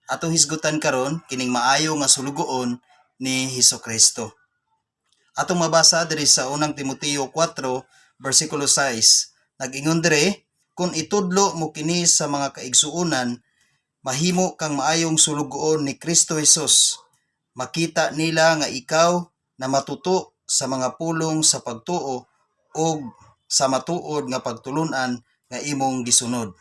atong hisgutan karon kining maayo nga sulugoon ni Hesukristo. Atong mabasa diri sa unang Timoteo 4 versikulo 6. Nag-ingon dire, kung itudlo mo kini sa mga kaigsuonan, mahimo kang maayong sulugoon ni Kristo Jesus. Makita nila nga ikaw na matuto sa mga pulong sa pagtuo o sa matuod nga pagtulunan nga imong gisunod.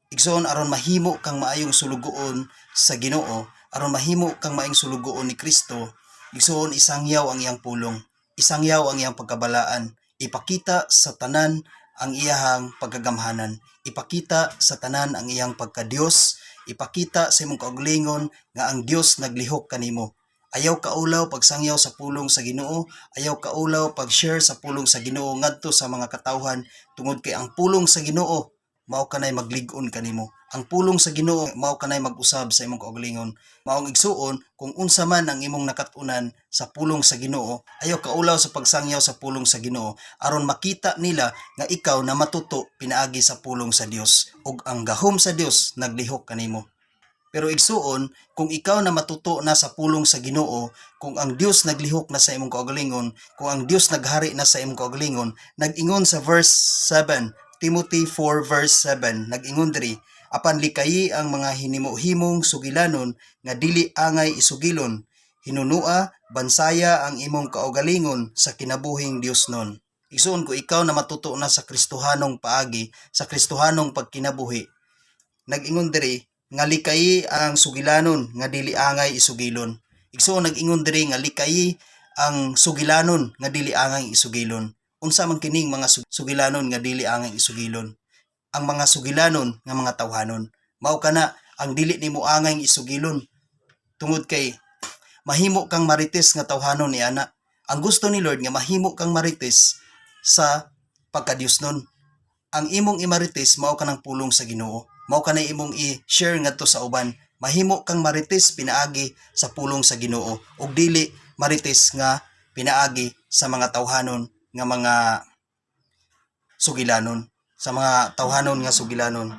Igsoon aron mahimo kang maayong sulugoon sa Ginoo, aron mahimo kang maayong sulugoon ni Kristo. Igsoon isangyaw ang iyang pulong, isangyaw ang iyang pagkabalaan, ipakita sa tanan ang iyang pagkagamhanan, ipakita sa tanan ang iyang pagka-Dios, ipakita sa imong kaugalingon nga ang Dios naglihok kanimo. Ayaw kaulaw pagsangyaw sa pulong sa Ginoo, ayaw kaulaw pag-share sa pulong sa Ginoo ngadto sa mga katawhan tungod kay ang pulong sa Ginoo mao kanay maglig-on kanimo. Ang pulong sa Ginoo mao kanay mag-usab sa imong kaugalingon. Maong igsuon kung unsa man ang imong nakat-unan sa pulong sa Ginoo, ayaw kaulaw sa pagsangyaw sa pulong sa Ginoo aron makita nila nga ikaw na matuto pinaagi sa pulong sa Dios ug ang gahom sa Dios naglihok kanimo. Pero igsuon, kung ikaw na matuto na sa pulong sa Ginoo, kung ang Dios naglihok na sa imong kaugalingon, kung ang Dios naghari na sa imong kaugalingon, nag-ingon sa verse 7, Timothy 4 verse 7, nag-ingon diri, apan likayi ang mga hinimo-himong sugilanon nga dili angay isugilon, hinunua, bansaya ang imong kaugalingon sa kinabuhing Diosnon. Igsuon ko ikaw na matuto na sa Kristohanong paagi, sa Kristohanong pagkinabuhi, nag-ingon diri, nga likayi ang sugilanon nga dili angay isugilon. Igsoon nag-ingon diri nga likayi ang sugilanon nga dili angay isugilon. Unsa man kining mga sugilanon nga dili angay isugilon? Ang mga sugilanon nga mga tawhanon. Mao kana ang dili nimo angay isugilon. Tungod kay mahimo kang marites nga tawhanon ni ana. Ang gusto ni Lord nga mahimo kang marites sa pagka-Diosnon. Ang imong imarites mao kanang pulong sa Ginoo. Mao kanay imong i-share ngadto sa uban. Mahimo kang marites pinaagi sa pulong sa Ginoo ug dili marites nga pinaagi sa mga tawhanon nga mga sugilanon, sa mga tawhanon nga sugilanon.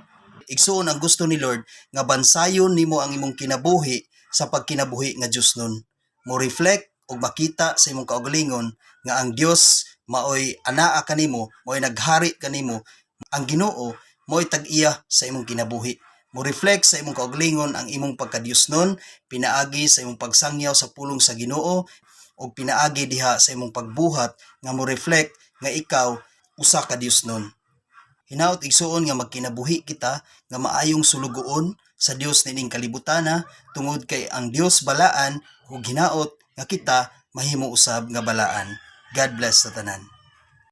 Igsuon ang gusto ni Lord nga bansayon nimo ang imong kinabuhi sa pagkinabuhi nga Diosnon. Mo reflect ug makita sa imong kaugalingon nga ang Dios maoy anaa kanimo, maoy naghari kanimo. Ang Ginoo mo'y tag-iya sa imong kinabuhi. Mo reflect sa imong kaugalingon ang imong pagka-Diosnon, pinaagi sa imong pagsangyaw sa pulong sa Ginoo o pinaagi diha sa imong pagbuhat nga mo reflect nga ikaw usa ka Diosnon. Hinaut igsuon nga magkinabuhi kita nga maayong sulugoon sa Dios nining kalibutana tungod kay ang Dios balaan ug hinaot nga kita mahimo usab nga balaan. God bless sa tanan.